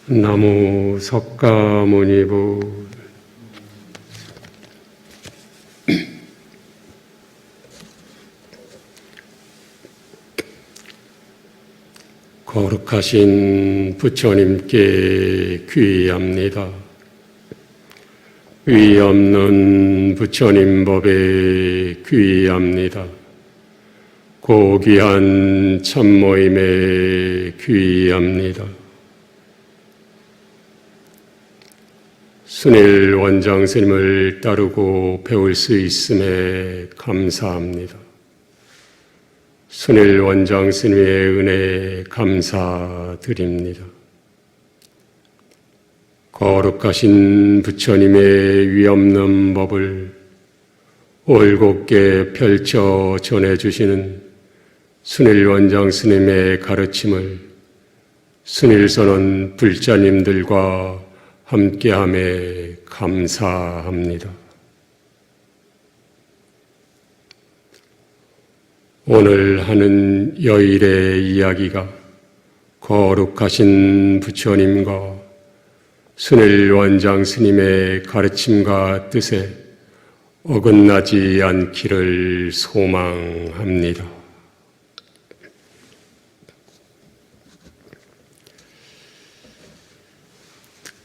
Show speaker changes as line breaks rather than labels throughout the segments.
나무 석가모니부. 거룩하신 부처님께 귀의합니다. 의 없는 부처님 법에 귀의합니다. 고귀한 참모임에 귀의합니다. 순일 원장 스님을 따르고 배울 수 있음에 감사합니다. 순일 원장 스님의 은혜에 감사드립니다. 거룩하신 부처님의 위엄는 법을 올곧게 펼쳐 전해주시는 순일 원장 스님의 가르침을 순일선원 불자님들과 함께함에 감사합니다. 오늘 하는 여일의 이야기가 거룩하신 부처님과 순일 원장 스님의 가르침과 뜻에 어긋나지 않기를 소망합니다.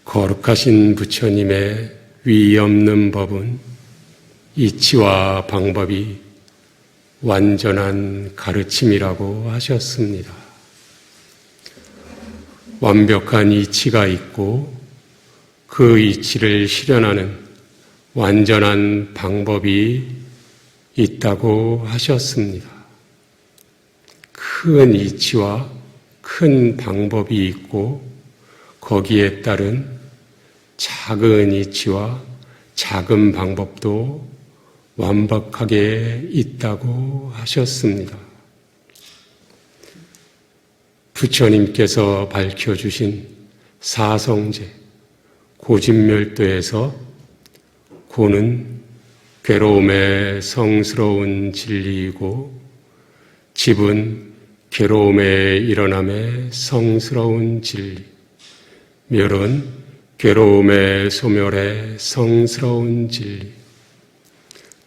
거룩하신 부처님의 위엄는 법은 이치와 방법이 완전한 가르침이라고 하셨습니다. 완벽한 이치가 있고 그 이치를 실현하는 완전한 방법이 있다고 하셨습니다. 큰 이치와 큰 방법이 있고 거기에 따른 작은 이치와 작은 방법도 완벽하게 있다고 하셨습니다. 부처님께서 밝혀주신 사성제, 고집멸도에서 고는 괴로움의 성스러운 진리이고 집은 괴로움의 일어남의 성스러운 진리, 멸은 괴로움의 소멸의 성스러운 진리,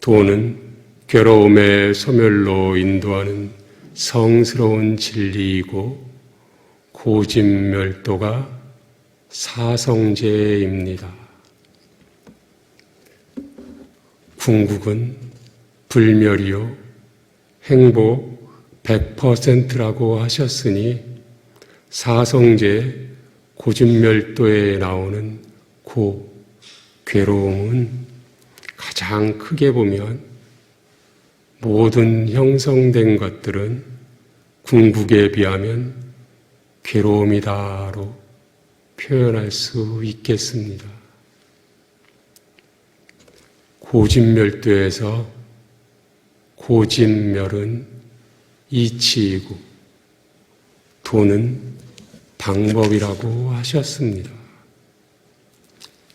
도는 괴로움의 소멸로 인도하는 성스러운 진리이고 고집멸도가 사성제입니다. 궁극은 불멸이요 행복 100%라고 하셨으니 사성제 고집멸도에 나오는 괴로움은 가장 크게 보면 모든 형성된 것들은 궁극에 비하면 괴로움이다로 표현할 수 있겠습니다. 고집멸도에서 고집멸은 이치이고 도는 방법이라고 하셨습니다.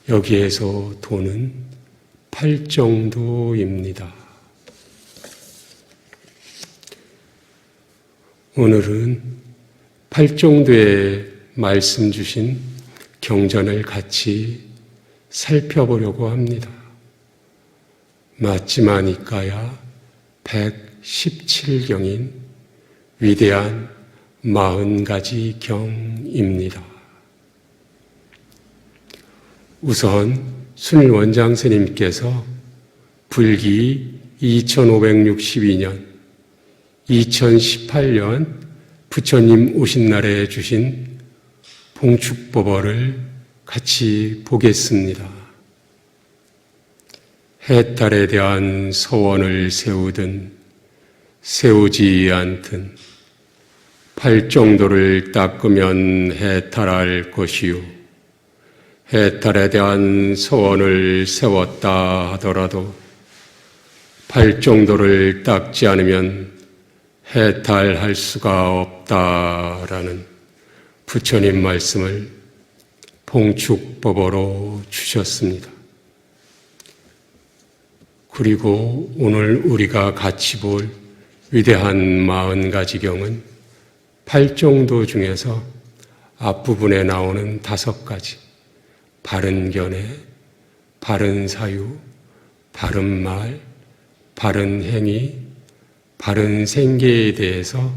여기에서 도는 팔정도입니다. 오늘은 팔정도에 말씀 주신 경전을 같이 살펴보려고 합니다. 마지마니까야 117경인 위대한 40가지 경입니다. 우선 순일 원장 스님께서 불기 2562년 2018년 부처님 오신 날에 주신 봉축법어를 같이 보겠습니다. 해탈에 대한 소원을 세우든 세우지 않든 팔정도를 닦으면 해탈할 것이요 해탈에 대한 소원을 세웠다 하더라도 팔정도를 닦지 않으면 해탈할 수가 없다라는 부처님 말씀을 봉축법어로 주셨습니다. 그리고 오늘 우리가 같이 볼 위대한 40가지 경은 팔정도 중에서 앞부분에 나오는 5가지 바른 견해, 바른 사유, 바른 말, 바른 행위, 바른 생계에 대해서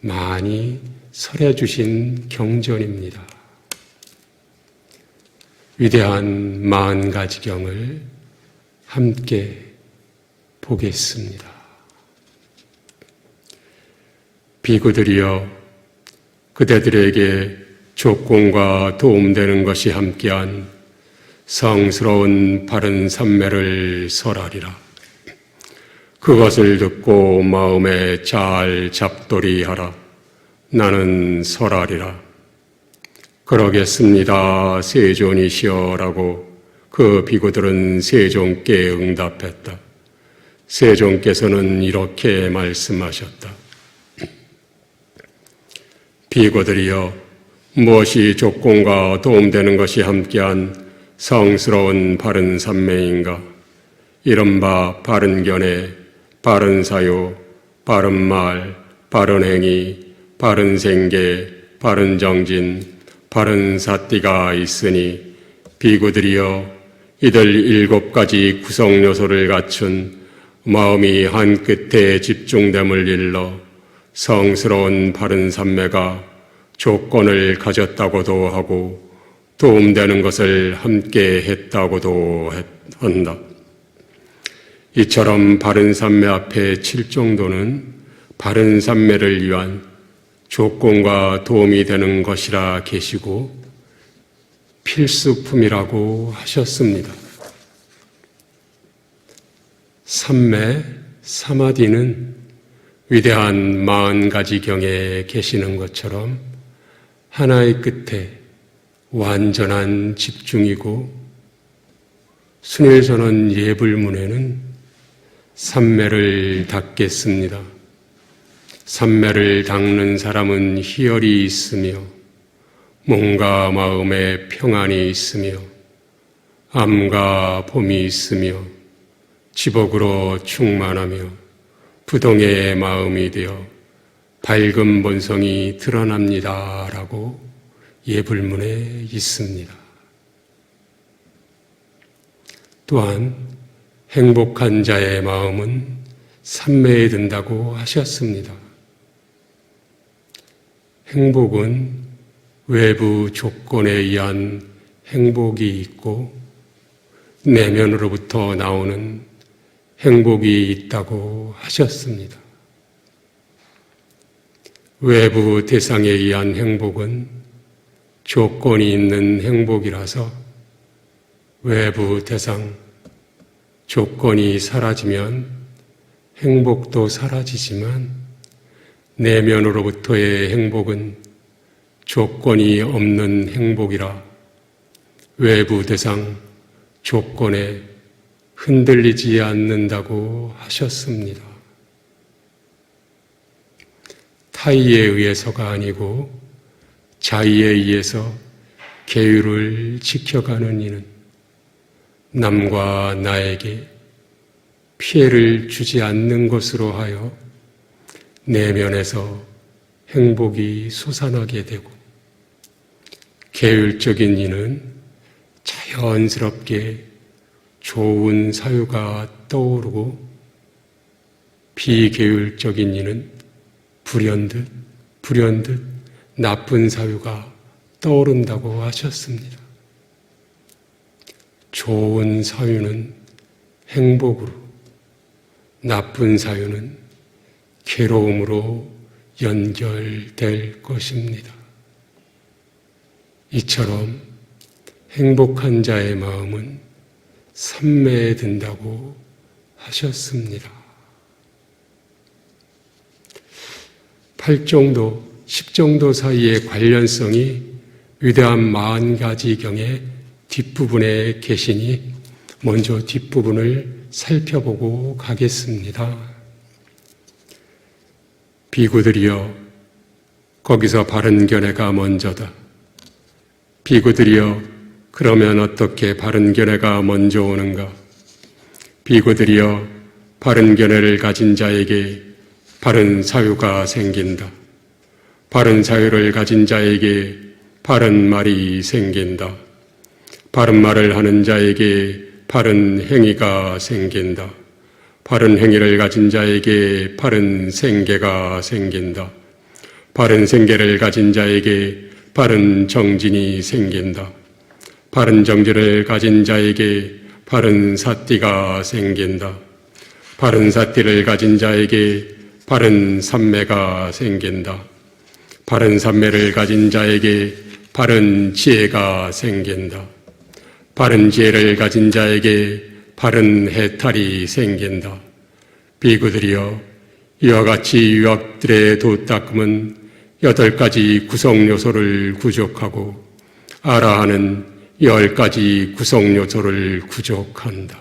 많이 설해 주신 경전입니다. 위대한 40가지경을 함께 보겠습니다. 비구들이여, 그대들에게 조건과 도움되는 것이 함께한 성스러운 바른 삼매를 설하리라. 그것을 듣고 마음에 잘 잡돌이하라. 나는 설하리라. 그러겠습니다, 세존이시여라고 그 비구들은 세존께 응답했다. 세존께서는 이렇게 말씀하셨다. 비구들이여, 무엇이 조건과 도움되는 것이 함께한 성스러운 바른 삼매인가? 이른바 바른 견해, 바른 사유, 바른 말, 바른 행위, 바른 생계, 바른 정진, 바른 사띠가 있으니 비구들이여, 이들 7가지 구성 요소를 갖춘 마음이 한 끝에 집중됨을 일러 성스러운 바른 삼매가 조건을 가졌다고도 하고 도움되는 것을 함께 했다고도 한다. 이처럼 바른 삼매 앞에 7정도는 바른 삼매를 위한 조건과 도움이 되는 것이라 계시고 필수품이라고 하셨습니다. 삼매, 사마디는 위대한 40가지경에 계시는 것처럼 하나의 끝에 완전한 집중이고, 순일선언 예불문에는 삼매를 닦겠습니다. 삼매를 닦는 사람은 희열이 있으며 몸과 마음에 평안이 있으며 암과 봄이 있으며 지복으로 충만하며 부동의 마음이 되어 밝은 본성이 드러납니다 라고 예불문에 있습니다. 또한 행복한 자의 마음은 삼매에 든다고 하셨습니다. 행복은 외부 조건에 의한 행복이 있고 내면으로부터 나오는 행복이 있다고 하셨습니다. 외부 대상에 의한 행복은 조건이 있는 행복이라서 외부 대상, 조건이 사라지면 행복도 사라지지만 내면으로부터의 행복은 조건이 없는 행복이라 외부 대상, 조건에 흔들리지 않는다고 하셨습니다. 타의에 의해서가 아니고 자의에 의해서 계율을 지켜가는 이는 남과 나에게 피해를 주지 않는 것으로 하여 내면에서 행복이 솟아나게 되고, 계율적인 이는 자연스럽게 좋은 사유가 떠오르고, 비계율적인 이는 불현듯 나쁜 사유가 떠오른다고 하셨습니다. 좋은 사유는 행복으로, 나쁜 사유는 괴로움으로 연결될 것입니다. 이처럼 행복한 자의 마음은 삼매에 든다고 하셨습니다. 8정도, 10정도 사이의 관련성이 위대한 40가지경의 뒷부분에 계시니 먼저 뒷부분을 살펴보고 가겠습니다. 비구들이여, 거기서 바른 견해가 먼저다. 비구들이여, 그러면 어떻게 바른 견해가 먼저 오는가? 비구들이여, 바른 견해를 가진 자에게 바른 사유가 생긴다. 바른 사유를 가진 자에게 바른 말이 생긴다. 바른 말을 하는 자에게 바른 행위가 생긴다. 바른 행위를 가진 자에게 바른 생계가 생긴다. 바른 생계를 가진 자에게 바른 정진이 생긴다. 바른 정진을 가진 자에게 바른 사띠가 생긴다. 바른 사띠를 가진 자에게 바른 삼매가 생긴다. 바른 삼매를 가진 자에게 바른 지혜가 생긴다. 바른 지혜를 가진 자에게 바른 해탈이 생긴다. 비구들이여, 이와 같이 유학들의 도닦음은 8가지 구성요소를 구족하고 아라하는 10가지 구성요소를 구족한다.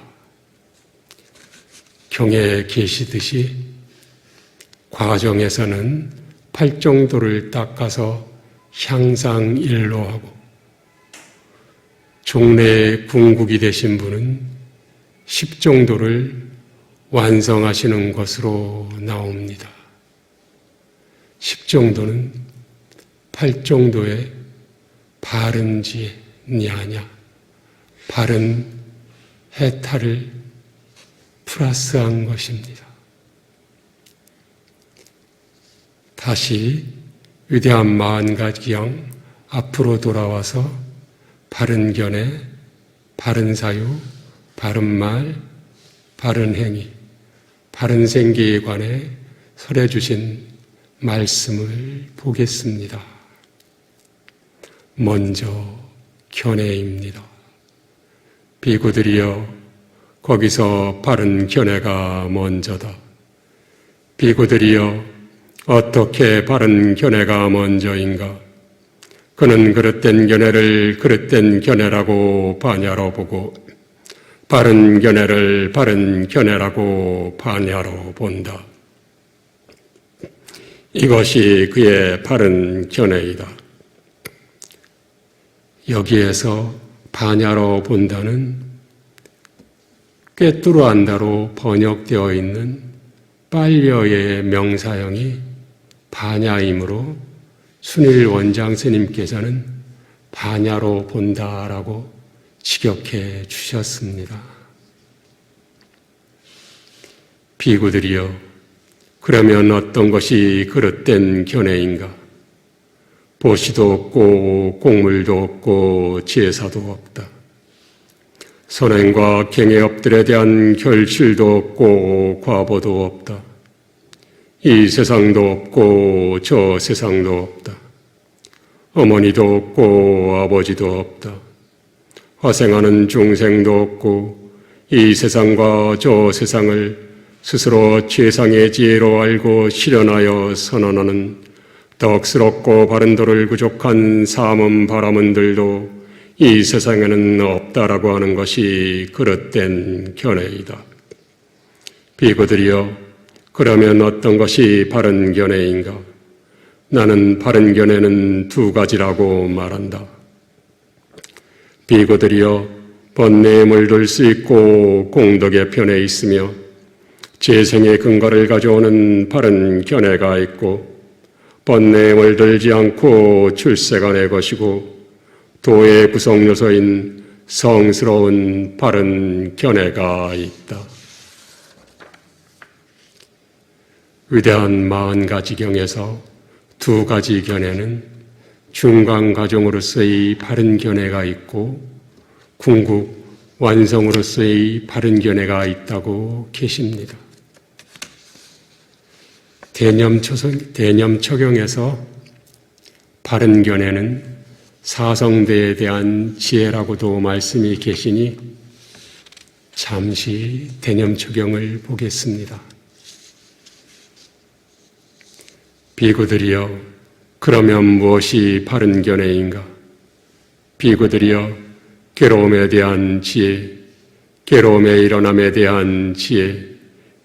경에 계시듯이 과정에서는 8정도를 닦아서 향상일로 하고, 종래의 궁극이 되신 분은 10정도를 완성하시는 것으로 나옵니다. 10정도는 8정도의 바른 지혜, 냐냐, 바른 해탈을 플러스한 것입니다. 다시 위대한 마흔가지경 앞으로 돌아와서 바른 견해, 바른 사유, 바른 말, 바른 행위, 바른 생계에 관해 설해 주신 말씀을 보겠습니다. 먼저 견해입니다. 비구들이여, 거기서 바른 견해가 먼저다. 비구들이여, 어떻게 바른 견해가 먼저인가? 그는 그릇된 견해를 그릇된 견해라고 반야로 보고 바른 견해를 바른 견해라고 반야로 본다. 이것이 그의 바른 견해이다. 여기에서 반야로 본다는 꿰뚫어한다로 번역되어 있는 빨려의 명사형이 반야이므로 순일 원장 스님께서는 반야로 본다라고 직역해 주셨습니다. 비구들이여, 그러면 어떤 것이 그릇된 견해인가? 보시도 없고 공물도 없고 제사도 없다. 선행과 경애업들에 대한 결실도 없고 과보도 없다. 이 세상도 없고 저 세상도 없다. 어머니도 없고 아버지도 없다. 화생하는 중생도 없고 이 세상과 저 세상을 스스로 최상의 지혜로 알고 실현하여 선언하는 덕스럽고 바른 도를 구족한 삼음 바라문들도 이 세상에는 없다라고 하는 것이 그릇된 견해이다. 비구들이여, 그러면 어떤 것이 바른 견해인가? 나는 바른 견해는 2가지라고 말한다. 비구들이여, 번뇌에 물들 수 있고 공덕의 편에 있으며 재생의 근거를 가져오는 바른 견해가 있고, 번뇌에 물들지 않고 출세가 내 것이고 도의 구성요소인 성스러운 바른 견해가 있다. 위대한 40가지경에서 2가지 견해는 중간과정으로서의 바른 견해가 있고 궁극 완성으로서의 바른 견해가 있다고 계십니다. 대념처경에서 바른 견해는 사성대에 대한 지혜라고도 말씀이 계시니 잠시 대념처경을 보겠습니다. 비구들이여, 그러면 무엇이 바른 견해인가? 비구들이여, 괴로움에 대한 지혜, 괴로움의 일어남에 대한 지혜,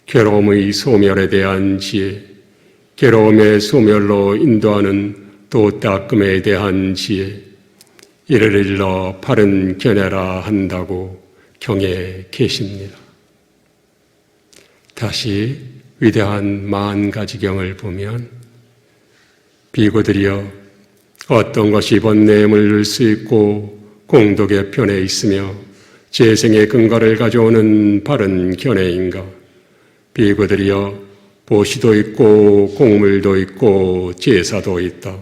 괴로움의 소멸에 대한 지혜, 괴로움의 소멸로 인도하는 도닦음에 대한 지혜, 이를 일러 바른 견해라 한다고 경에 계십니다. 다시 위대한 40가지경을 보면 비구들이여, 어떤 것이 번뇌에 물들 수 있고 공덕의 편에 있으며 재생의 근거를 가져오는 바른 견해인가? 비구들이여, 보시도 있고 공물도 있고 제사도 있다.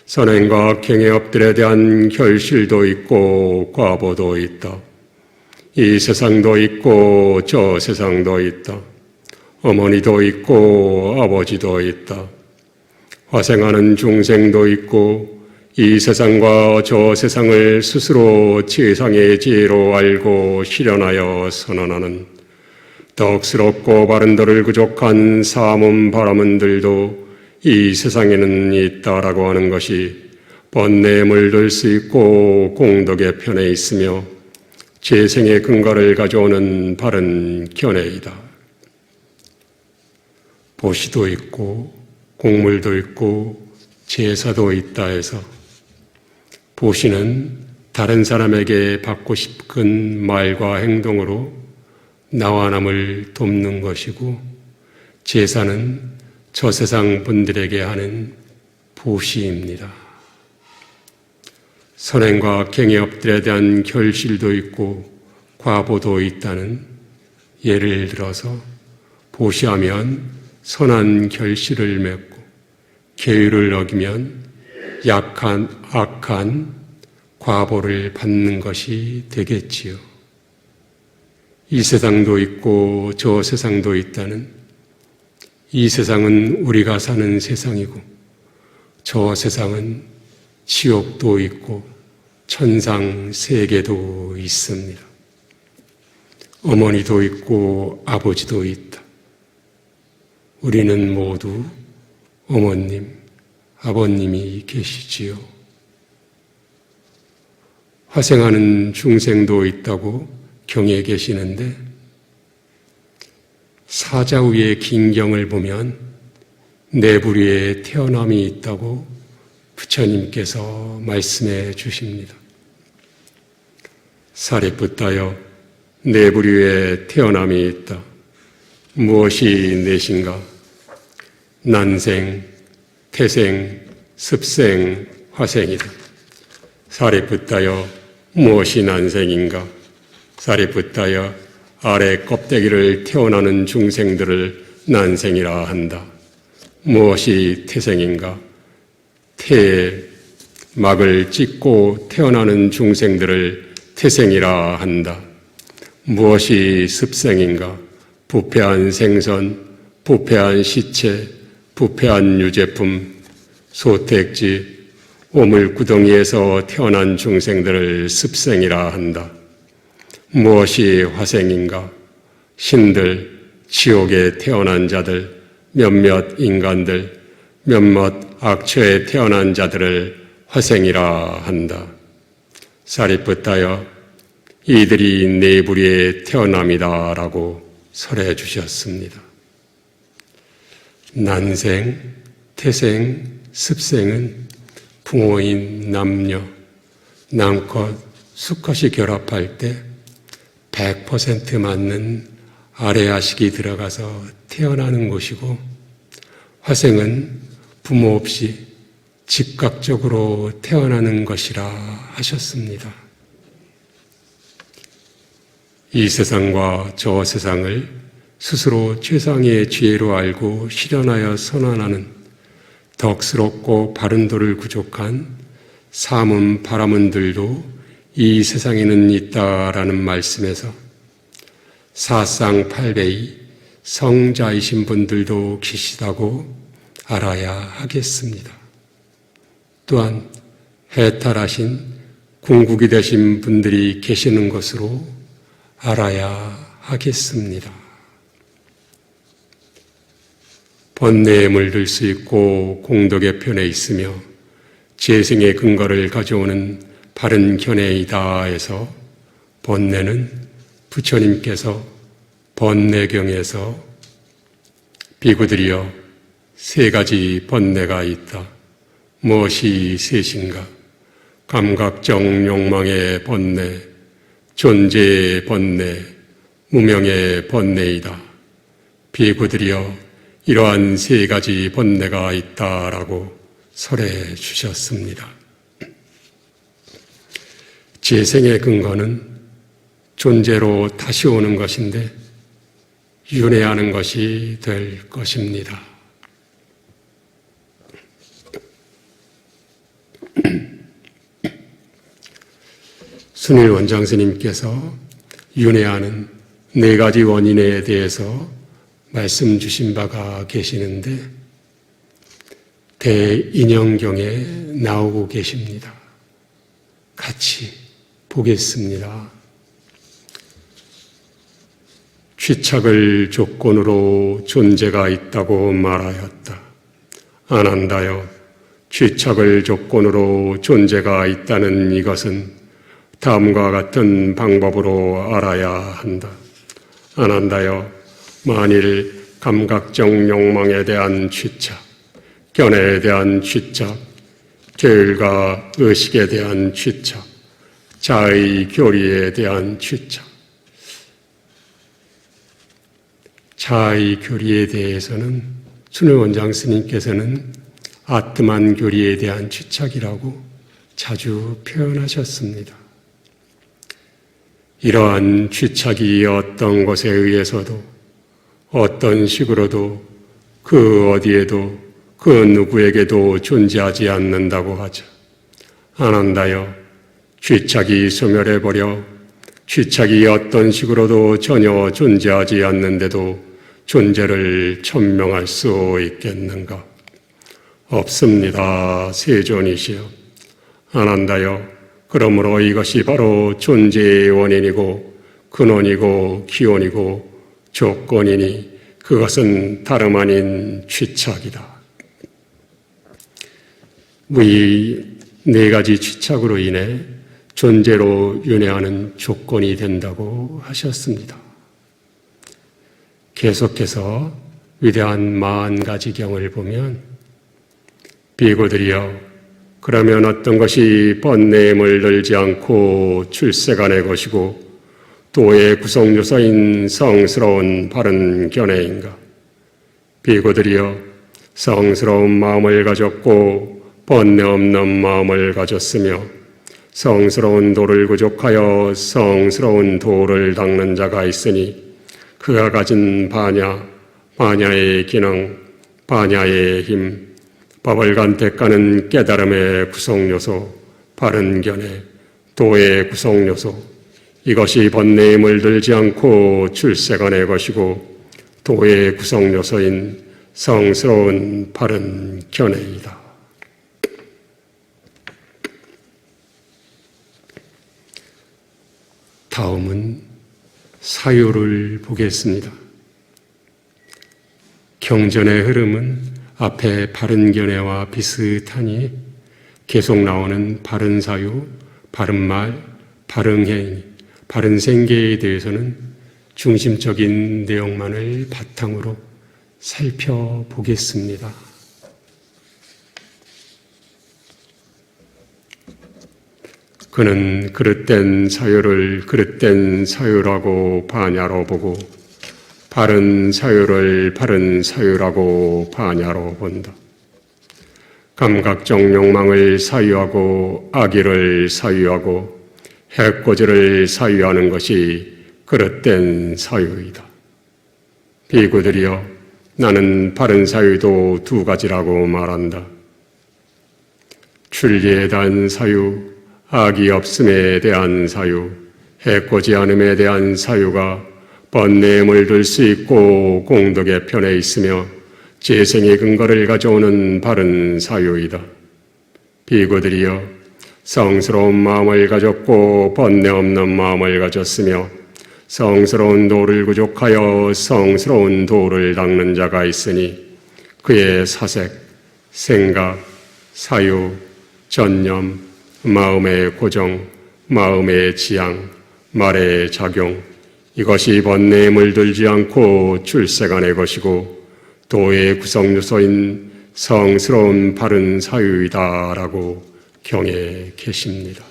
선행과 악행의 업들에 대한 결실도 있고 과보도 있다. 이 세상도 있고 저 세상도 있다. 어머니도 있고 아버지도 있다. 화생하는 중생도 있고 이 세상과 저 세상을 스스로 최상의 지혜로 알고 실현하여 선언하는 덕스럽고 바른도를 구족한 사문 바라문들도 이 세상에는 있다라고 하는 것이 번뇌에 물들 수 있고 공덕의 편에 있으며 재생의 근거를 가져오는 바른 견해이다. 보시도 있고 공물도 있고 제사도 있다 해서 보시는 다른 사람에게 받고 싶은 말과 행동으로 나와 남을 돕는 것이고 제사는 저 세상 분들에게 하는 보시입니다. 선행과 악행의 업들에 대한 결실도 있고 과보도 있다는 예를 들어서 보시하면 선한 결실을 맺고 계율을 어기면 약한 악한 과보를 받는 것이 되겠지요. 이 세상도 있고 저 세상도 있다는 이 세상은 우리가 사는 세상이고 저 세상은 지옥도 있고 천상 세계도 있습니다. 어머니도 있고 아버지도 있다. 우리는 모두 어머님, 아버님이 계시지요. 화생하는 중생도 있다고 경에 계시는데 사자후의 긴경을 보면 내부리에 태어남이 있다고 부처님께서 말씀해 주십니다. 사리붓다여, 내부리에 태어남이 있다. 무엇이 넷인가? 난생, 태생, 습생, 화생이다. 사리붓다여, 무엇이 난생인가? 사리붓다여, 아래 껍데기를 태어나는 중생들을 난생이라 한다. 무엇이 태생인가? 태에 막을 찍고 태어나는 중생들을 태생이라 한다. 무엇이 습생인가? 부패한 생선, 부패한 시체, 부패한 유제품, 소택지, 오물구덩이에서 태어난 중생들을 습생이라 한다. 무엇이 화생인가? 신들, 지옥에 태어난 자들, 몇몇 인간들, 몇몇 악처에 태어난 자들을 화생이라 한다. 사리붓다여, 이들이 내부리에 태어남이다라고 설해 주셨습니다. 난생, 태생, 습생은 부모인 남녀, 남컷, 수컷이 결합할 때 100% 맞는 아래아식이 들어가서 태어나는 것이고, 화생은 부모 없이 즉각적으로 태어나는 것이라 하셨습니다. 이 세상과 저 세상을 스스로 최상의 지혜로 알고 실현하여 선언하는 덕스럽고 바른도를 구족한 사문 바라문들도 이 세상에는 있다라는 말씀에서 사상팔배의 성자이신 분들도 계시다고 알아야 하겠습니다. 또한 해탈하신 궁극이 되신 분들이 계시는 것으로 알아야 하겠습니다. 번뇌에 물들 수 있고 공덕의 편에 있으며 재생의 근거를 가져오는 바른 견해이다 해서 번뇌는 부처님께서 번뇌경에서 비구들이여 세 가지 번뇌가 있다. 무엇이 셋인가? 감각적 욕망의 번뇌, 존재의 번뇌, 무명의 번뇌이다. 비구들이여 이러한 세 가지 번뇌가 있다라고 설해 주셨습니다. 재생의 근거는 존재로 다시 오는 것인데 윤회하는 것이 될 것입니다. 순일 원장 스님께서 윤회하는 4가지 원인에 대해서 말씀 주신 바가 계시는데 대인형경에 나오고 계십니다. 같이 보겠습니다. 취착을 조건으로 존재가 있다고 말하였다. 안한다여 취착을 조건으로 존재가 있다는 이것은 다음과 같은 방법으로 알아야 한다. 안한다여 만일 감각적 욕망에 대한 취착, 견해에 대한 취착, 계율과 의식에 대한 취착, 자의 교리에 대한 취착, 자의 교리에 대해서는 순회 원장 스님께서는 아트만 교리에 대한 취착이라고 자주 표현하셨습니다. 이러한 취착이 어떤 것에 의해서도 어떤 식으로도 그 어디에도 그 누구에게도 존재하지 않는다고 하죠. 안한다여 취착이 소멸해버려 취착이 어떤 식으로도 전혀 존재하지 않는데도 존재를 천명할 수 있겠는가? 없습니다. 세존이시여. 안한다여 그러므로 이것이 바로 존재의 원인이고 근원이고 기원이고 조건이니 그것은 다름 아닌 취착이다. 이 4가지 취착으로 인해 존재로 윤회하는 조건이 된다고 하셨습니다. 계속해서 위대한 40가지경을 보면 비구들이여 그러면 어떤 것이 번뇌에 물들지 않고 출세간의 것이고 도의 구성요소인 성스러운 바른 견해인가? 비구들이여 성스러운 마음을 가졌고 번뇌 없는 마음을 가졌으며 성스러운 도를 구족하여 성스러운 도를 닦는 자가 있으니 그가 가진 반야의 기능, 반야의 힘, 법을 간택하는 깨달음의 구성요소, 바른 견해, 도의 구성요소, 이것이 번뇌에 물들지 않고 출세간의 것이고 도의 구성요소인 성스러운 바른 견해이다. 다음은 사유를 보겠습니다. 경전의 흐름은 앞에 바른 견해와 비슷하니 계속 나오는 바른 사유, 바른 말, 바른 행위, 바른 생계에 대해서는 중심적인 내용만을 바탕으로 살펴보겠습니다. 그는 그릇된 사유를 그릇된 사유라고 반야로 보고 바른 사유를 바른 사유라고 반야로 본다. 감각적 욕망을 사유하고 악의를 사유하고 해코지를 사유하는 것이 그릇된 사유이다. 비구들이여 나는 바른 사유도 2가지라고 말한다. 출리에 대한 사유, 악이 없음에 대한 사유, 해코지 않음에 대한 사유가 번뇌에 물들 수 있고 공덕의 편에 있으며 재생의 근거를 가져오는 바른 사유이다. 비구들이여 성스러운 마음을 가졌고 번뇌 없는 마음을 가졌으며 성스러운 도를 구족하여 성스러운 도를 닦는 자가 있으니 그의 사색, 생각, 사유, 전념, 마음의 고정, 마음의 지향, 말의 작용, 이것이 번뇌에 물들지 않고 출세간의 것이고 도의 구성요소인 성스러운 바른 사유이다라고 경에 계십니다.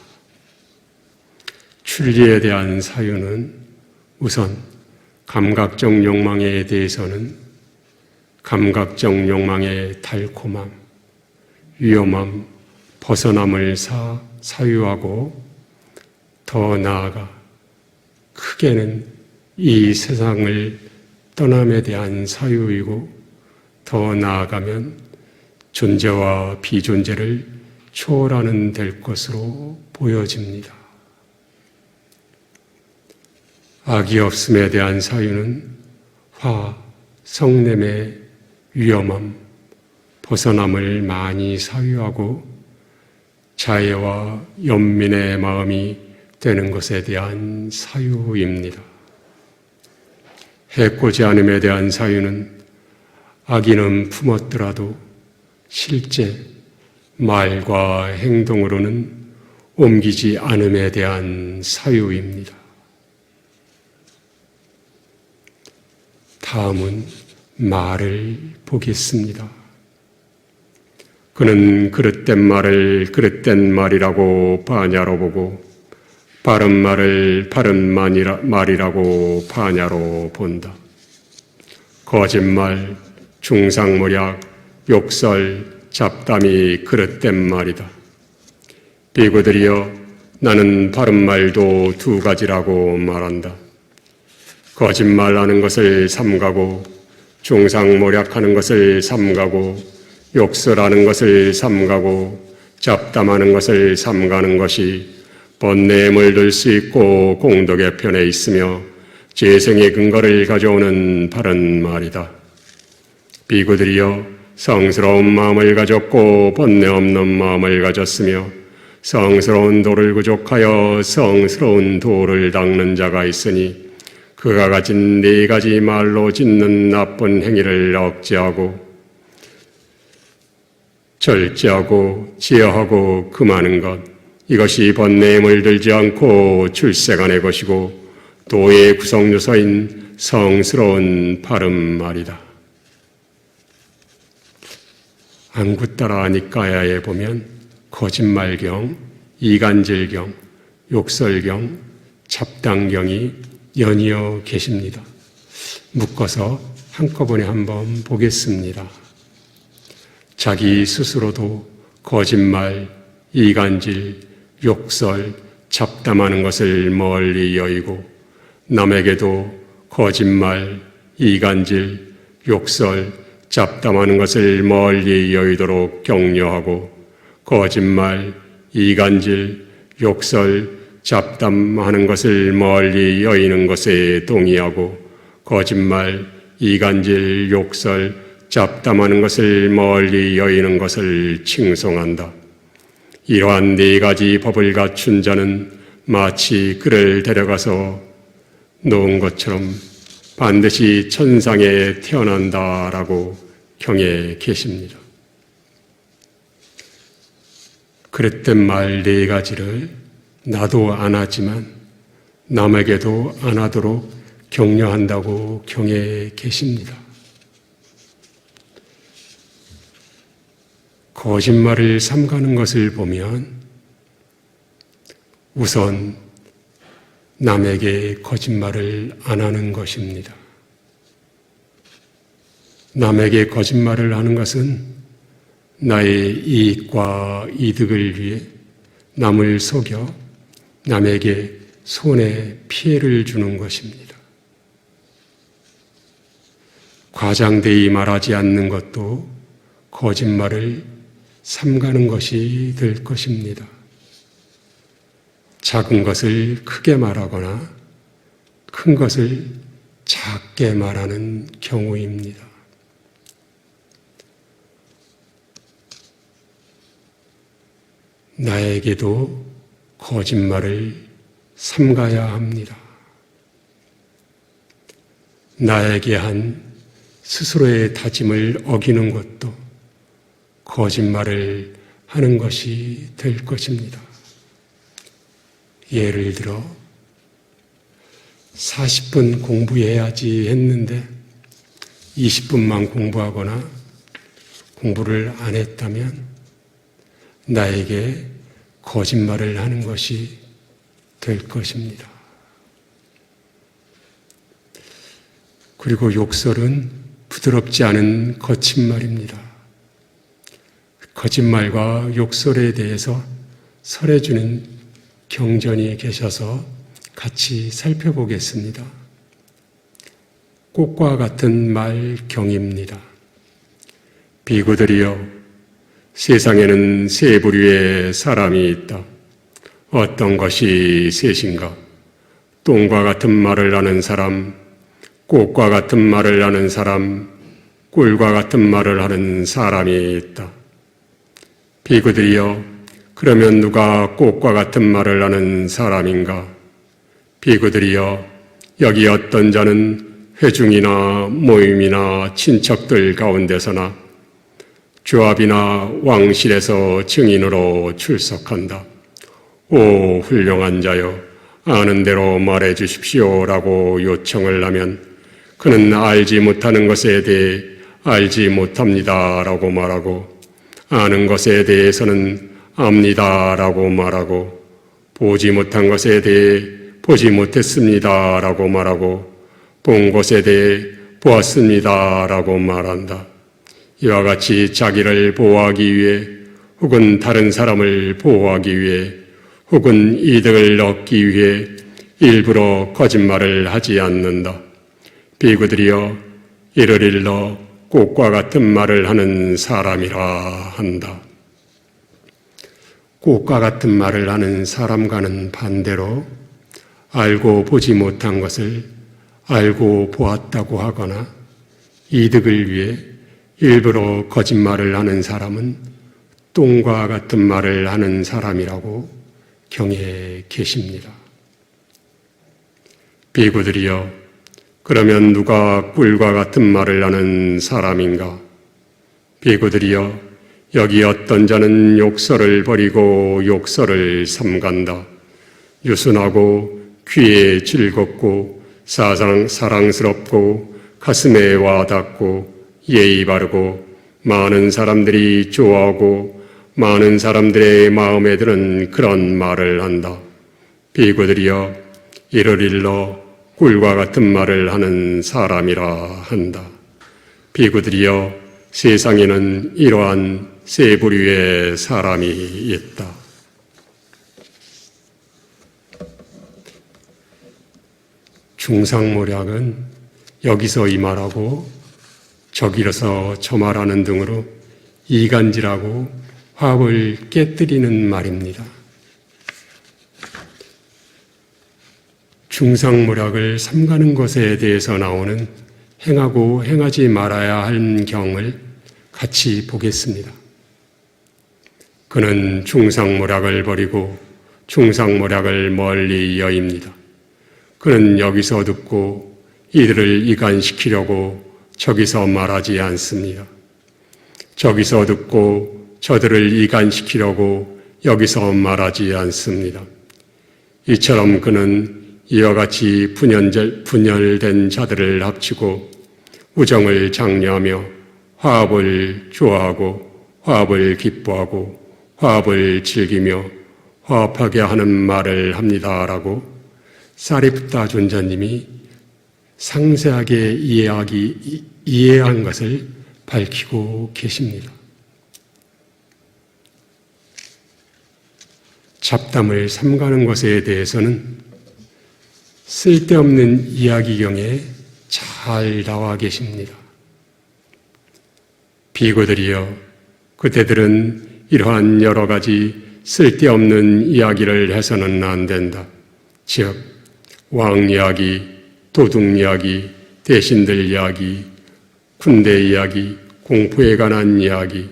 출리에 대한 사유는 우선 감각적 욕망에 대해서는 감각적 욕망의 달콤함, 위험함, 벗어남을 사유하고 더 나아가 크게는 이 세상을 떠남에 대한 사유이고 더 나아가면 존재와 비존재를 초월하는 될 것으로 보여집니다. 악이 없음에 대한 사유는 화, 성냄의 위험함, 벗어남을 많이 사유하고 자애와 연민의 마음이 되는 것에 대한 사유입니다. 해코지 않음에 대한 사유는 악인은 품었더라도 실제 말과 행동으로는 옮기지 않음에 대한 사유입니다. 다음은 말을 보겠습니다. 그는 그릇된 말을 그릇된 말이라고 반야로 보고 바른 말을 바른 말이라고 반야로 본다. 거짓말, 중상모략, 욕설, 잡담이 그릇된 말이다. 비구들이여 나는 바른 말도 두 가지라고 말한다. 거짓말하는 것을 삼가고 중상모략하는 것을 삼가고 욕설하는 것을 삼가고 잡담하는 것을 삼가는 것이 번뇌에 물들 수 있고 공덕의 편에 있으며 재생의 근거를 가져오는 바른 말이다. 비구들이여 성스러운 마음을 가졌고 번뇌 없는 마음을 가졌으며 성스러운 돌을 구족하여 성스러운 돌을 닦는 자가 있으니 그가 가진 네 가지 말로 짓는 나쁜 행위를 억제하고 절제하고 제어하고 금하는 것, 이것이 번뇌에 물들지 않고 출세간의 것이고 도의 구성요소인 성스러운 바른 말이다. 안구따라 니까야에 보면 거짓말경, 이간질경, 욕설경, 잡당경이 연이어 계십니다. 묶어서 한꺼번에 한번 보겠습니다. 자기 스스로도 거짓말, 이간질, 욕설, 잡담하는 것을 멀리 여의고 남에게도 거짓말, 이간질, 욕설, 잡담하는 것을 멀리 여의도록 격려하고 거짓말, 이간질, 욕설, 잡담하는 것을 멀리 여의는 것에 동의하고 거짓말, 이간질, 욕설, 잡담하는 것을 멀리 여의는 것을 칭송한다. 이러한 네 가지 법을 갖춘 자는 마치 그를 데려가서 놓은 것처럼 반드시 천상에 태어난다라고 경에 계십니다. 그릇된 말 네 가지를 나도 안 하지만 남에게도 안 하도록 격려한다고 경에 계십니다. 거짓말을 삼가는 것을 보면 우선 남에게 거짓말을 안 하는 것입니다. 남에게 거짓말을 하는 것은 나의 이익과 이득을 위해 남을 속여 남에게 손해, 피해를 주는 것입니다. 과장되이 말하지 않는 것도 거짓말을 삼가는 것이 될 것입니다. 작은 것을 크게 말하거나 큰 것을 작게 말하는 경우입니다. 나에게도 거짓말을 삼가야 합니다. 나에게 한 스스로의 다짐을 어기는 것도 거짓말을 하는 것이 될 것입니다. 예를 들어 40분 공부해야지 했는데 20분만 공부하거나 공부를 안 했다면 나에게 거짓말을 하는 것이 될 것입니다. 그리고 욕설은 부드럽지 않은 거친 말입니다. 거짓말과 욕설에 대해서 설해주는 경전이 계셔서 같이 살펴보겠습니다. 꽃과 같은 말경입니다. 비구들이여, 세상에는 세 부류의 사람이 있다. 어떤 것이 셋인가? 똥과 같은 말을 하는 사람, 꽃과 같은 말을 하는 사람, 꿀과 같은 말을 하는 사람이 있다. 비구들이여, 그러면 누가 꽃과 같은 말을 하는 사람인가? 비구들이여, 여기 어떤 자는 회중이나 모임이나 친척들 가운데서나 조합이나 왕실에서 증인으로 출석한다. 오 훌륭한 자여, 아는 대로 말해 주십시오라고 요청을 하면 그는 알지 못하는 것에 대해 알지 못합니다라고 말하고, 아는 것에 대해서는 압니다라고 말하고, 보지 못한 것에 대해 보지 못했습니다라고 말하고, 본 것에 대해 보았습니다라고 말한다. 이와 같이 자기를 보호하기 위해 혹은 다른 사람을 보호하기 위해 혹은 이득을 얻기 위해 일부러 거짓말을 하지 않는다. 비구들이여, 이를 일러 꽃과 같은 말을 하는 사람이라 한다. 꽃과 같은 말을 하는 사람과는 반대로 알고 보지 못한 것을 알고 보았다고 하거나 이득을 위해 일부러 거짓말을 하는 사람은 똥과 같은 말을 하는 사람이라고 경에 계십니다. 비구들이여, 그러면 누가 꿀과 같은 말을 하는 사람인가? 비구들이여, 여기 어떤 자는 욕설을 버리고 욕설을 삼간다. 유순하고 귀에 즐겁고 사랑스럽고 가슴에 와닿고 예의 바르고 많은 사람들이 좋아하고 많은 사람들의 마음에 드는 그런 말을 한다. 비구들이여, 이를 일러 꿀과 같은 말을 하는 사람이라 한다. 비구들이여, 세상에는 이러한 세 부류의 사람이 있다. 중상모략은 여기서 이 말하고 저기서 저 말하는 등으로 이간질하고 화합을 깨뜨리는 말입니다. 중상모략을 삼가는 것에 대해서 나오는 행하고 행하지 말아야 할 경을 같이 보겠습니다. 그는 중상모략을 버리고 중상모략을 멀리 여입니다. 그는 여기서 듣고 이들을 이간시키려고 저기서 말하지 않습니다. 저기서 듣고 저들을 이간시키려고 여기서 말하지 않습니다. 이처럼 그는 이와 같이 분열된 자들을 합치고 우정을 장려하며 화합을 좋아하고 화합을 기뻐하고 화합을 즐기며 화합하게 하는 말을 합니다라고 사리프타 존자님이 상세하게 이해한 것을 밝히고 계십니다. 잡담을 삼가는 것에 대해서는 쓸데없는 이야기경에 잘 나와 계십니다. 비구들이여, 그대들은 이러한 여러 가지 쓸데없는 이야기를 해서는 안 된다. 즉, 왕 이야기, 도둑 이야기, 대신들 이야기, 군대 이야기, 공포에 관한 이야기,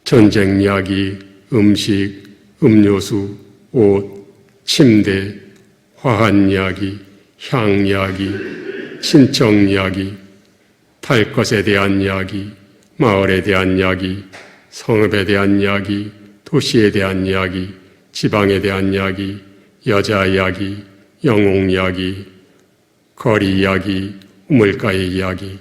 전쟁 이야기, 음식, 음료수, 옷, 침대, 화한 이야기, 향 이야기, 친척 이야기, 탈 것에 대한 이야기, 마을에 대한 이야기, 성읍에 대한 이야기, 도시에 대한 이야기, 지방에 대한 이야기, 여자 이야기, 영웅 이야기, 거리 이야기, 우물가의 이야기,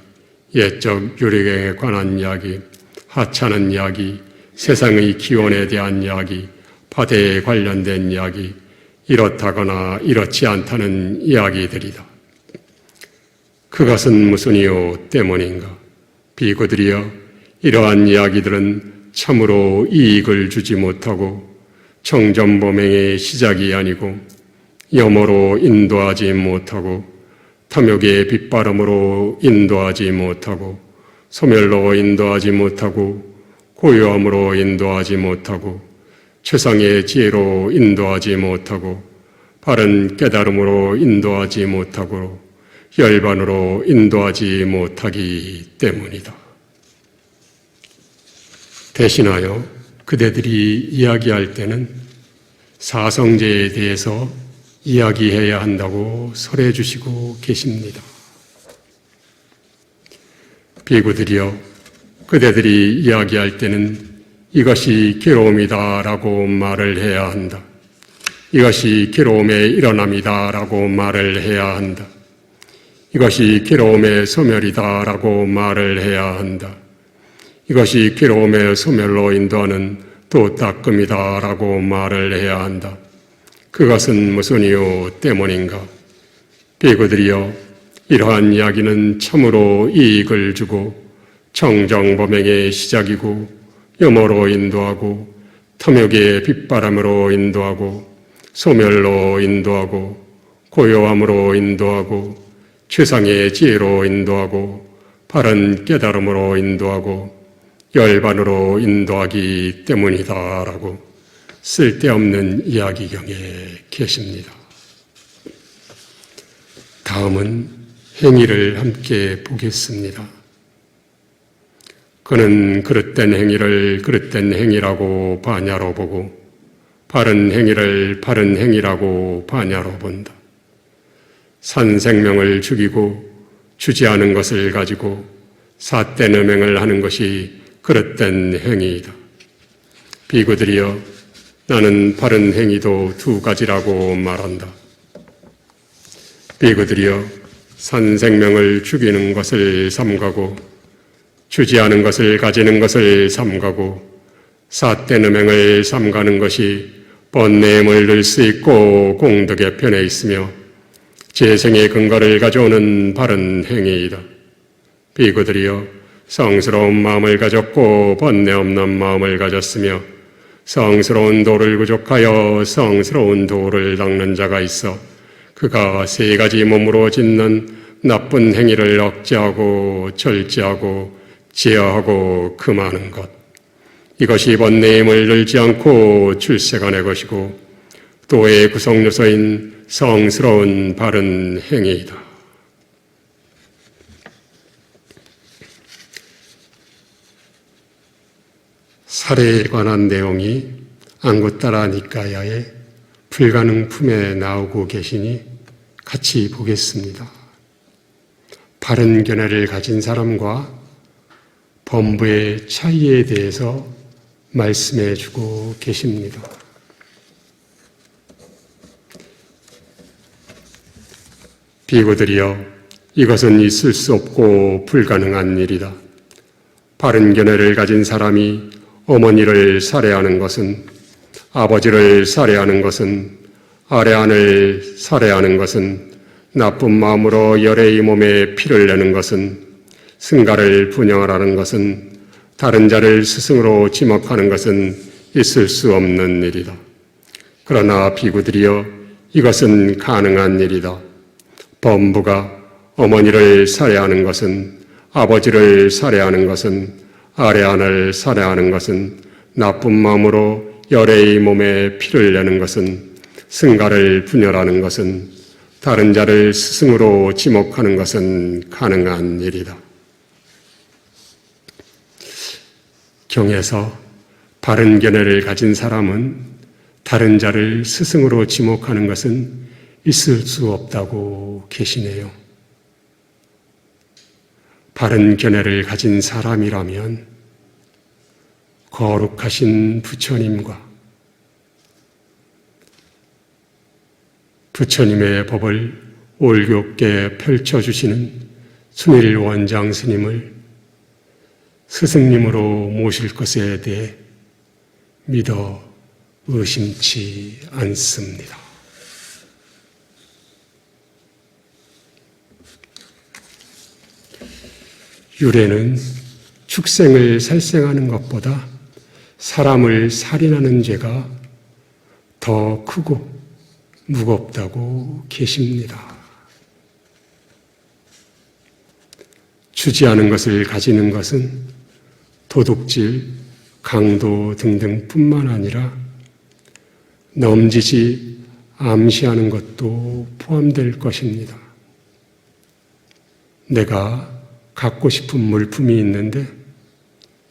옛적 유래경에 관한 이야기, 하찮은 이야기, 세상의 기원에 대한 이야기, 바다에 관련된 이야기, 이렇다거나 이렇지 않다는 이야기들이다. 그것은 무슨 이유 때문인가? 비구들이여, 이러한 이야기들은 참으로 이익을 주지 못하고 청전범행의 시작이 아니고 염호로 인도하지 못하고 탐욕의 빗바람으로 인도하지 못하고 소멸로 인도하지 못하고 고요함으로 인도하지 못하고 최상의 지혜로 인도하지 못하고 바른 깨달음으로 인도하지 못하고 열반으로 인도하지 못하기 때문이다. 대신하여 그대들이 이야기할 때는 사성제에 대해서 이야기해야 한다고 설해 주시고 계십니다. 비구들이여, 그대들이 이야기할 때는 이것이 괴로움이다라고 말을 해야 한다. 이것이 괴로움의 일어남이다라고 말을 해야 한다. 이것이 괴로움의 소멸이다라고 말을 해야 한다. 이것이 괴로움의 소멸로 인도하는 도닦음이다라고 말을 해야 한다. 그것은 무슨 이유 때문인가? 비구들이여, 이러한 이야기는 참으로 이익을 주고 청정범행의 시작이고 염호로 인도하고 탐욕의 빗바람으로 인도하고 소멸로 인도하고 고요함으로 인도하고 최상의 지혜로 인도하고 바른 깨달음으로 인도하고 열반으로 인도하기 때문이다라고 쓸데없는 이야기경에 계십니다. 다음은 행위를 함께 보겠습니다. 그는 그릇된 행위를 그릇된 행위라고 반야로 보고 바른 행위를 바른 행위라고 반야로 본다. 산 생명을 죽이고 주지 않은 것을 가지고 삿된 음행을 하는 것이 그릇된 행위이다. 비구들이여, 나는 바른 행위도 두 가지라고 말한다. 비구들이여, 산 생명을 죽이는 것을 삼가고 주지 않은 것을 가지는 것을 삼가고 삿된 음행을 삼가는 것이 번뇌에 물들 수 있고 공덕의 편에 있으며 재생의 근거를 가져오는 바른 행위이다. 비구들이여, 성스러운 마음을 가졌고 번뇌 없는 마음을 가졌으며 성스러운 도를 구족하여 성스러운 도를 닦는 자가 있어 그가 세 가지 몸으로 짓는 나쁜 행위를 억제하고 절제하고 제어하고 금하는 것, 이것이 번뇌에 물들지 않고 출세간의 것이고 도의 구성요소인 성스러운 바른 행위이다. 살해에 관한 내용이 앙구따라 니까야의 불가능품에 나오고 계시니 같이 보겠습니다. 바른 견해를 가진 사람과 범부의 차이에 대해서 말씀해 주고 계십니다. 비구들이여, 이것은 있을 수 없고 불가능한 일이다. 바른 견해를 가진 사람이 어머니를 살해하는 것은, 아버지를 살해하는 것은, 아래안을 살해하는 것은, 나쁜 마음으로 열애의 몸에 피를 내는 것은, 승가를 분양하라는 것은, 다른 자를 스승으로 지목하는 것은 있을 수 없는 일이다. 그러나 비구들이여, 이것은 가능한 일이다. 범부가 어머니를 살해하는 것은, 아버지를 살해하는 것은, 아래안을 살해하는 것은, 나쁜 마음으로 열애의 몸에 피를 내는 것은, 승가를 분열하는 것은, 다른 자를 스승으로 지목하는 것은 가능한 일이다. 경에서 바른 견해를 가진 사람은 다른 자를 스승으로 지목하는 것은 있을 수 없다고 계시네요. 바른 견해를 가진 사람이라면 거룩하신 부처님과 부처님의 법을 올곧게 펼쳐주시는 순일 원장 스님을 스승님으로 모실 것에 대해 믿어 의심치 않습니다. 유래는 축생을 살생하는 것보다 사람을 살인하는 죄가 더 크고 무겁다고 계십니다. 주지 않은 것을 가지는 것은 도둑질, 강도 등등뿐만 아니라 넘지지 암시하는 것도 포함될 것입니다. 내가 갖고 싶은 물품이 있는데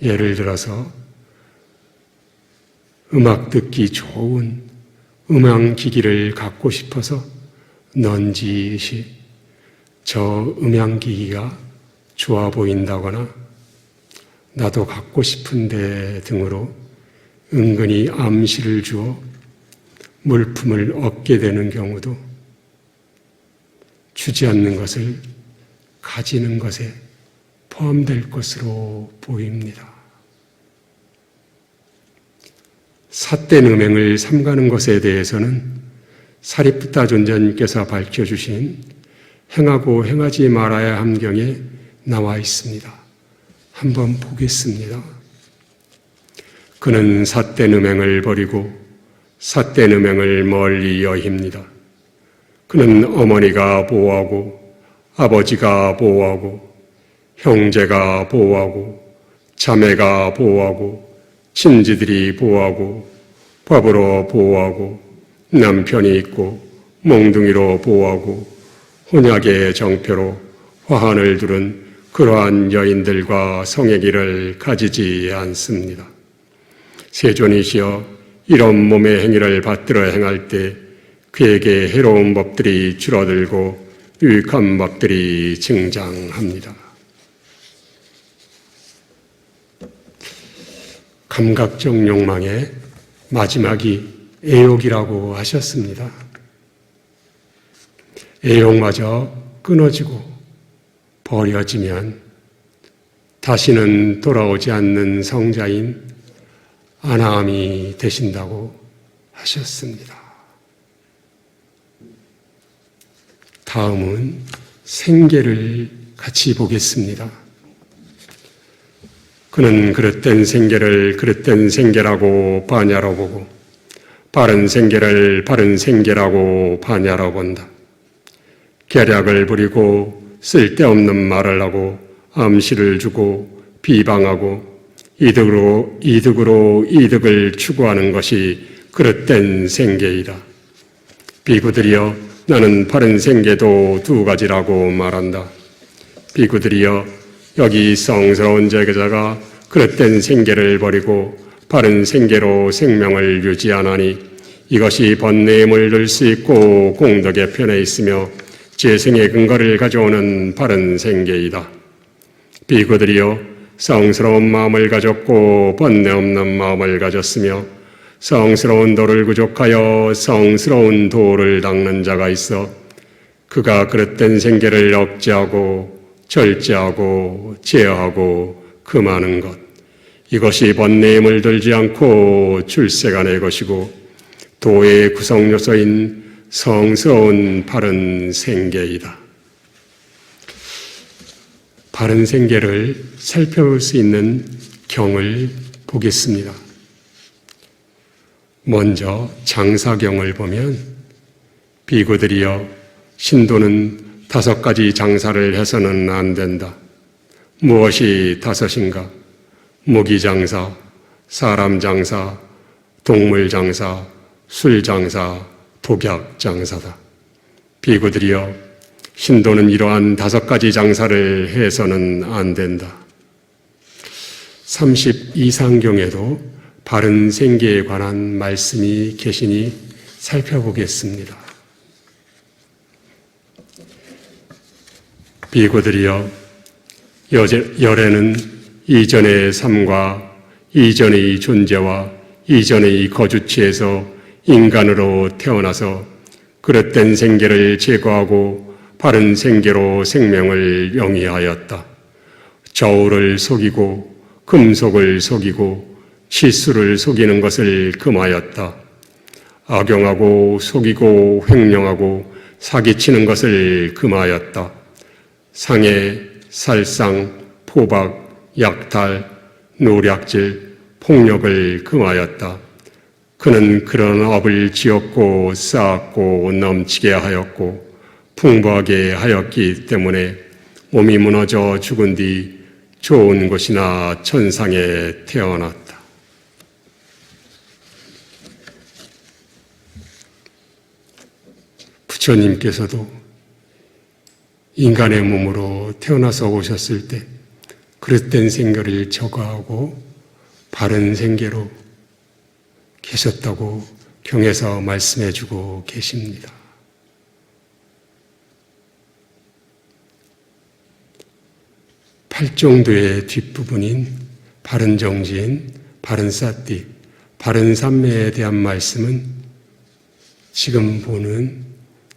예를 들어서 음악 듣기 좋은 음향기기를 갖고 싶어서 넌지시 저 음향기기가 좋아 보인다거나 나도 갖고 싶은데 등으로 은근히 암시를 주어 물품을 얻게 되는 경우도 주지 않는 것을 가지는 것에 포함될 것으로 보입니다. 삿된 음행을 삼가는 것에 대해서는 사리푸타 존자님께서 밝혀주신 행하고 행하지 말아야 함경에 나와 있습니다. 한번 보겠습니다. 그는 삿된 음행을 버리고 삿된 음행을 멀리 여힙니다. 그는 어머니가 보호하고 아버지가 보호하고 형제가 보호하고 자매가 보호하고 친지들이 보호하고 법으로 보호하고 남편이 있고 몽둥이로 보호하고 혼약의 정표로 화환을 두른 그러한 여인들과 성애기를 가지지 않습니다. 세존이시여 이런 몸의 행위를 받들어 행할 때 그에게 해로운 법들이 줄어들고 유익한 법들이 증장합니다. 감각적 욕망의 마지막이 애욕이라고 하셨습니다. 애욕마저 끊어지고 버려지면 다시는 돌아오지 않는 성자인 아나함이 되신다고 하셨습니다. 다음은 생계를 같이 보겠습니다. 그는 그릇된 생계를 그릇된 생계라고 반야로 보고 바른 생계를 바른 생계라고 반야로 본다. 계략을 부리고 쓸데없는 말을 하고 암시를 주고 비방하고 이득으로 이득을 추구하는 것이 그릇된 생계이다. 비구들이여 나는 바른 생계도 두 가지라고 말한다. 비구들이여 여기 성스러운 제자가 그릇된 생계를 버리고 바른 생계로 생명을 유지하나니 이것이 번뇌에 물들 수 있고 공덕의 편에 있으며 재생의 근거를 가져오는 바른 생계이다. 비구들이여 성스러운 마음을 가졌고 번뇌 없는 마음을 가졌으며 성스러운 도를 구족하여 성스러운 도를 닦는 자가 있어 그가 그릇된 생계를 억제하고 절제하고 제어하고 금하는 것 이것이 번뇌에 물들지 않고 출세가 내 것이고 도의 구성요소인 성스러운 바른 생계이다. 바른 생계를 살펴볼 수 있는 경을 보겠습니다. 먼저 장사경을 보면 비구들이여 신도는 5가지 장사를 해서는 안 된다. 무엇이 5인가? 무기장사, 사람장사, 동물장사, 술장사, 독약장사다. 비구들이여 신도는 이러한 5가지 장사를 해서는 안 된다. 32상경에도 바른 생계에 관한 말씀이 계시니 살펴보겠습니다. 비구들이여 열에는 이전의 삶과 이전의 존재와 이전의 거주지에서 인간으로 태어나서 그릇된 생계를 제거하고 바른 생계로 생명을 영위하였다. 저울을 속이고 금속을 속이고 실수를 속이는 것을 금하였다. 악용하고 속이고 횡령하고 사기치는 것을 금하였다. 상해, 살상, 포박, 약탈, 노략질, 폭력을 금하였다. 그는 그런 업을 지었고 쌓았고 넘치게 하였고 풍부하게 하였기 때문에 몸이 무너져 죽은 뒤 좋은 곳이나 천상에 태어났다. 부처님께서도 인간의 몸으로 태어나서 오셨을 때 그릇된 생계를 저거하고 바른 생계로 계셨다고 경에서 말씀해 주고 계십니다. 팔정도의 뒷부분인 바른 정진, 바른 사띠, 바른 삼매에 대한 말씀은 지금 보는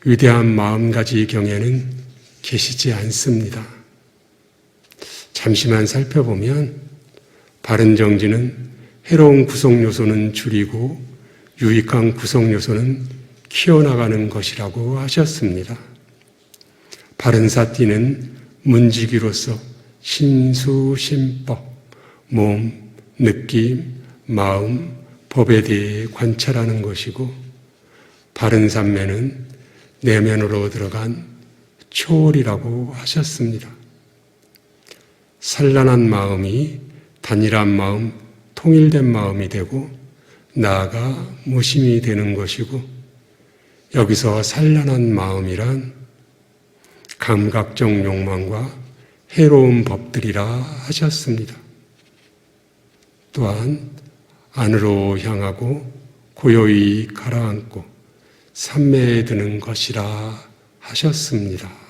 위대한 마음가지 경에는 계시지 않습니다. 잠시만 살펴보면 바른 정진은 해로운 구성 요소는 줄이고 유익한 구성 요소는 키워나가는 것이라고 하셨습니다. 바른 사띠는 문지기로서 신수심법, 몸, 느낌, 마음, 법에 대해 관찰하는 것이고 바른 삼매는 내면으로 들어간 초월이라고 하셨습니다. 산란한 마음이 단일한 마음, 통일된 마음이 되고 나아가 무심이 되는 것이고 여기서 산란한 마음이란 감각적 욕망과 해로운 법들이라 하셨습니다. 또한 안으로 향하고 고요히 가라앉고 삼매에 드는 것이라 하셨습니다.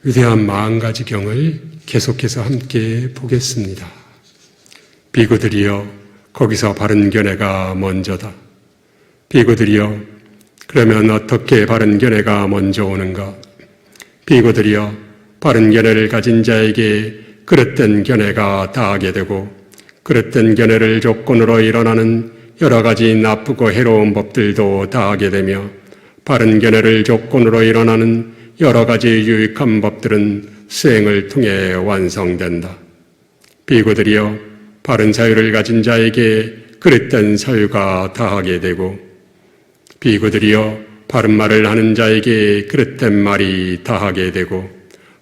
위대한 마음가지경을 계속해서 함께 보겠습니다. 비구들이여 거기서 바른 견해가 먼저다. 비구들이여 그러면 어떻게 바른 견해가 먼저 오는가? 비구들이여 바른 견해를 가진 자에게 그릇된 견해가 다하게 되고 그릇된 견해를 조건으로 일어나는 여러 가지 나쁘고 해로운 법들도 다하게 되며 바른 견해를 조건으로 일어나는 여러 가지 유익한 법들은 수행을 통해 완성된다. 비구들이여 바른 사유를 가진 자에게 그릇된 사유가 다하게 되고 비구들이여 바른 말을 하는 자에게 그릇된 말이 다하게 되고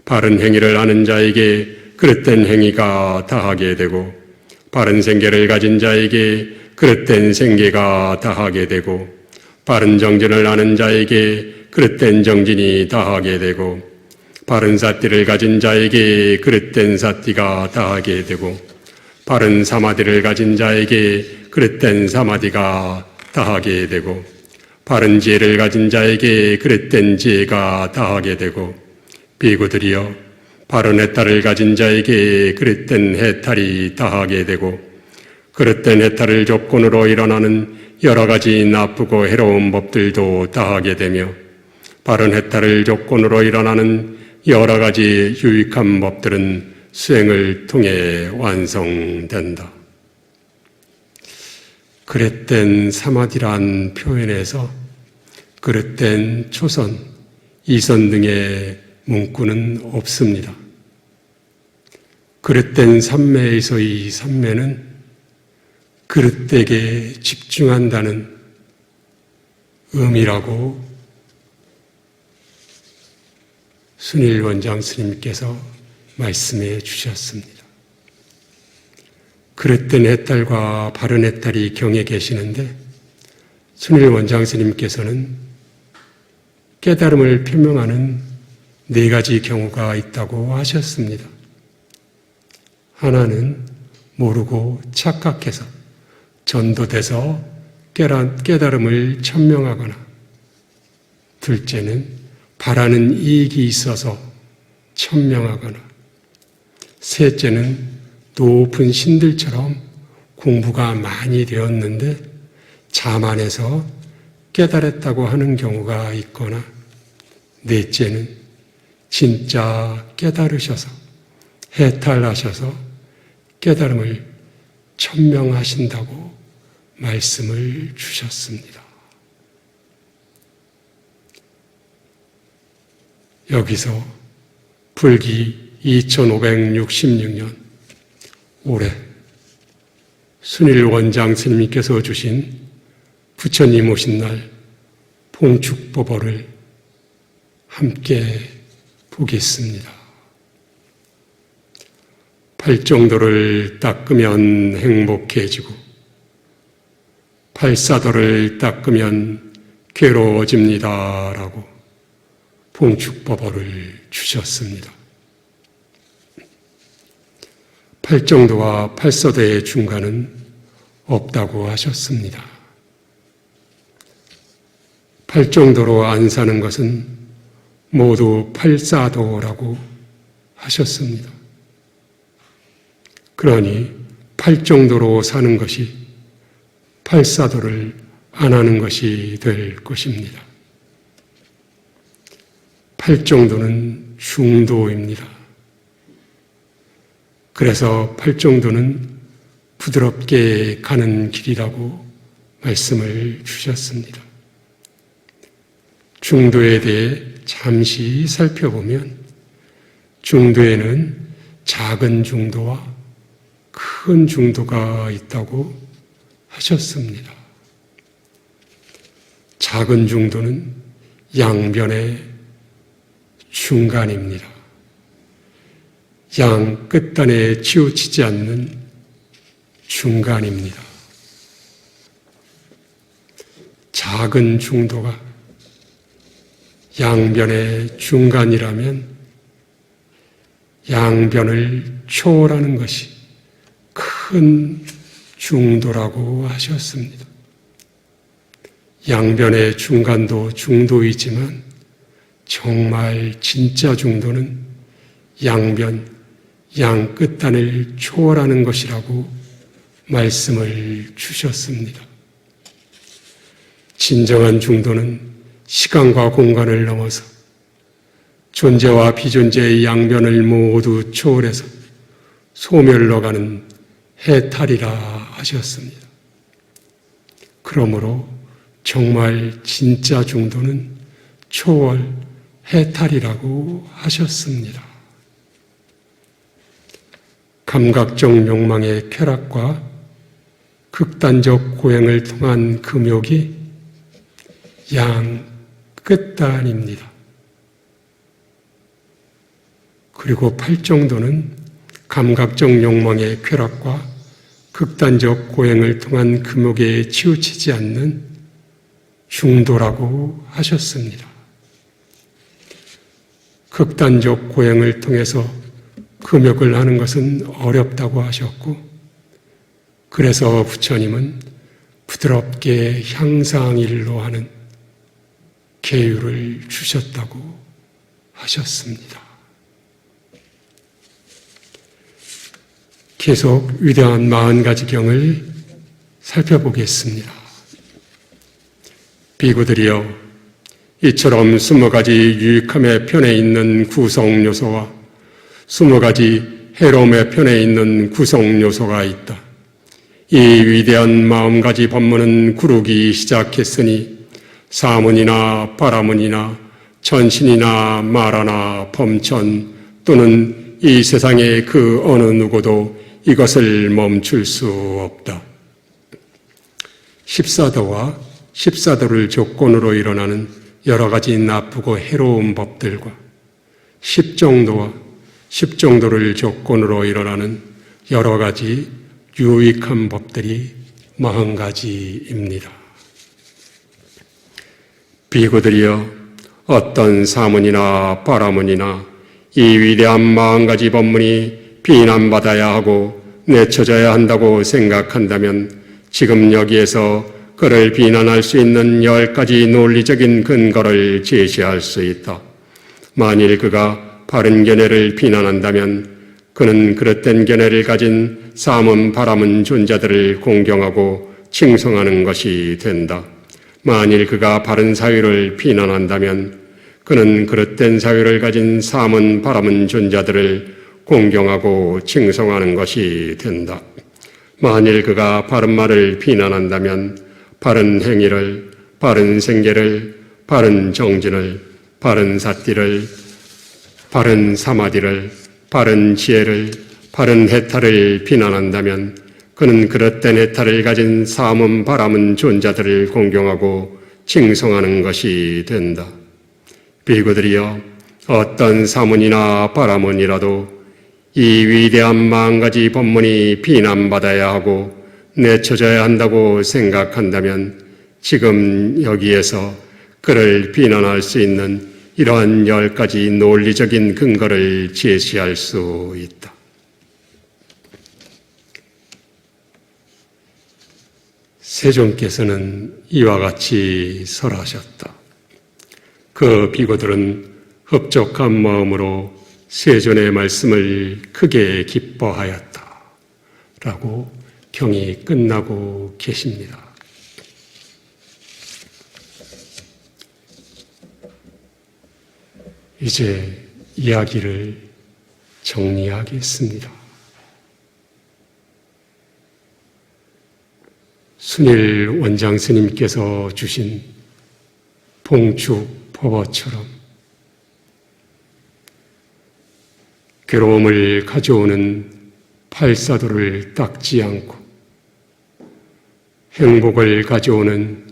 바른 행위를 하는 자에게 그릇된 행위가 다하게 되고 바른 생계를 가진 자에게 그릇된 생계가 다하게 되고 바른 정진을 하는 자에게 그릇된 정진이 다하게 되고 바른 사띠를 가진 자에게 그릇된 사띠가 다하게 되고 바른 사마디를 가진 자에게 그릇된 사마디가 다하게 되고 바른 지혜를 가진 자에게 그릇된 지혜가 다하게 되고 비구들이여 바른 해탈을 가진 자에게 그릇된 해탈이 다하게 되고 그릇된 해탈을 조건으로 일어나는 여러 가지 나쁘고 해로운 법들도 다하게 되며 바른 해탈을 조건으로 일어나는 여러 가지 유익한 법들은 수행을 통해 완성된다. 그릇된 사마디란 표현에서 그릇된 초선, 이선 등의 문구는 없습니다. 그릇된 삼매에서의 삼매는 그릇되게 집중한다는 의미라고 순일 원장 스님께서 말씀해 주셨습니다. 그릇된 해탈과 바른 해탈이 경에 계시는데 순일 원장 스님께서는 깨달음을 표명하는 4가지 경우가 있다고 하셨습니다. 하나는 모르고 착각해서 전도돼서 깨달음을 천명하거나 둘째는 바라는 이익이 있어서 천명하거나 셋째는 높은 신들처럼 공부가 많이 되었는데 자만해서 깨달았다고 하는 경우가 있거나 넷째는 진짜 깨달으셔서 해탈하셔서 깨달음을 천명하신다고 말씀을 주셨습니다. 여기서 불기 2566년 올해 순일 원장 스님께서 주신 부처님 오신 날 봉축법어를 함께 보겠습니다. 팔정도를 닦으면 행복해지고 팔사도를 닦으면 괴로워집니다 라고 봉축법어를 주셨습니다. 팔정도와 팔사도의 중간은 없다고 하셨습니다. 팔정도로 안 사는 것은 모두 팔사도라고 하셨습니다. 그러니 팔정도로 사는 것이 팔사도를 안 하는 것이 될 것입니다. 팔정도는 중도입니다. 그래서 팔정도는 부드럽게 가는 길이라고 말씀을 주셨습니다. 중도에 대해 잠시 살펴보면 중도에는 작은 중도와 큰 중도가 있다고 하셨습니다. 작은 중도는 양변의 중간입니다. 양 끝단에 치우치지 않는 중간입니다. 작은 중도가 양변의 중간이라면 양변을 초월하는 것이 큰 중도라고 하셨습니다. 양변의 중간도 중도이지만 정말 진짜 중도는 양변, 양 끝단을 초월하는 것이라고 말씀을 주셨습니다. 진정한 중도는 시간과 공간을 넘어서 존재와 비존재의 양변을 모두 초월해서 소멸로 가는 해탈이라 하셨습니다. 그러므로 정말 진짜 중도는 초월, 해탈이라고 하셨습니다. 감각적 욕망의 쾌락과 극단적 고행을 통한 금욕이 양 끝단입니다. 그리고 팔정도는 감각적 욕망의 쾌락과 극단적 고행을 통한 금욕에 치우치지 않는 중도라고 하셨습니다. 극단적 고행을 통해서 금욕을 하는 것은 어렵다고 하셨고, 그래서 부처님은 부드럽게 향상일로 하는 계율을 주셨다고 하셨습니다. 계속 위대한 40가지경을 살펴보겠습니다. 비구들이여, 이처럼 20가지 유익함의 편에 있는 구성요소와 20가지 해로움의 편에 있는 구성요소가 있다. 이 위대한 40가지 법문은 구르기 시작했으니 사문이나 바라문이나 천신이나 마라나 범천 또는 이 세상의 그 어느 누구도 이것을 멈출 수 없다. 14도와 14도를 조건으로 일어나는 여러 가지 나쁘고 해로운 법들과 10정도와 10정도를 조건으로 일어나는 여러 가지 유익한 법들이 40가지입니다. 비구들이여, 어떤 사문이나 바라문이나 이 위대한 40가지 법문이 비난받아야 하고 내쳐져야 한다고 생각한다면 지금 여기에서 그를 비난할 수 있는 10가지 논리적인 근거를 제시할 수 있다. 만일 그가 바른 견해를 비난한다면 그는 그릇된 견해를 가진 사문 바라문 존재들을 공경하고 칭송하는 것이 된다. 만일 그가 바른 사유를 비난한다면 그는 그릇된 사유를 가진 사문 바라문 존재들을 공경하고 칭송하는 것이 된다. 만일 그가 바른 말을 비난한다면 바른 행위를, 바른 생계를, 바른 정진을, 바른 삿띠를, 바른 사마디를, 바른 지혜를, 바른 해탈을 비난한다면 그는 그릇된 해탈을 가진 사함은 바람은 존자들을 공경하고 칭송하는 것이 된다. 비구들이여, 어떤 사문이나 바람은이라도 이 위대한 10,000가지 법문이 비난받아야 하고 내쳐져야 한다고 생각한다면 지금 여기에서 그를 비난할 수 있는 이러한 10가지 논리적인 근거를 제시할 수 있다. 세존께서는 이와 같이 설하셨다. 그 비구들은 흡족한 마음으로 세존의 말씀을 크게 기뻐하였다. 라고 경이 끝나고 계십니다. 이제 이야기를 정리하겠습니다. 순일 원장 스님께서 주신 봉축 법어처럼 괴로움을 가져오는 팔사도를 닦지 않고 행복을 가져오는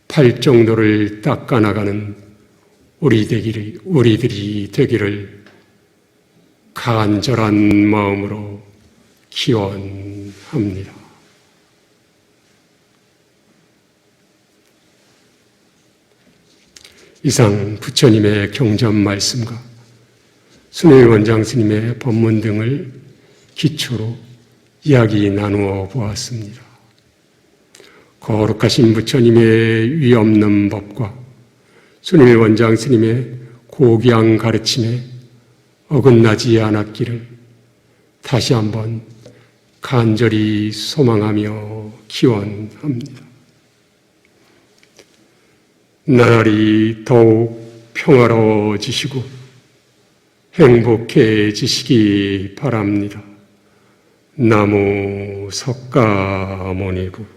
팔정도를 닦아나가는 우리들이 되기를 간절한 마음으로 기원합니다. 이상 부처님의 경전 말씀과 순일 원장 스님의 법문 등을 기초로 이야기 나누어 보았습니다. 거룩하신 부처님의 위없는 법과 순일 원장 스님의 고귀한 가르침에 어긋나지 않았기를 다시 한번 간절히 소망하며 기원합니다. 나날이 더욱 평화로워지시고 행복해지시기 바랍니다. 나무 석가모니부.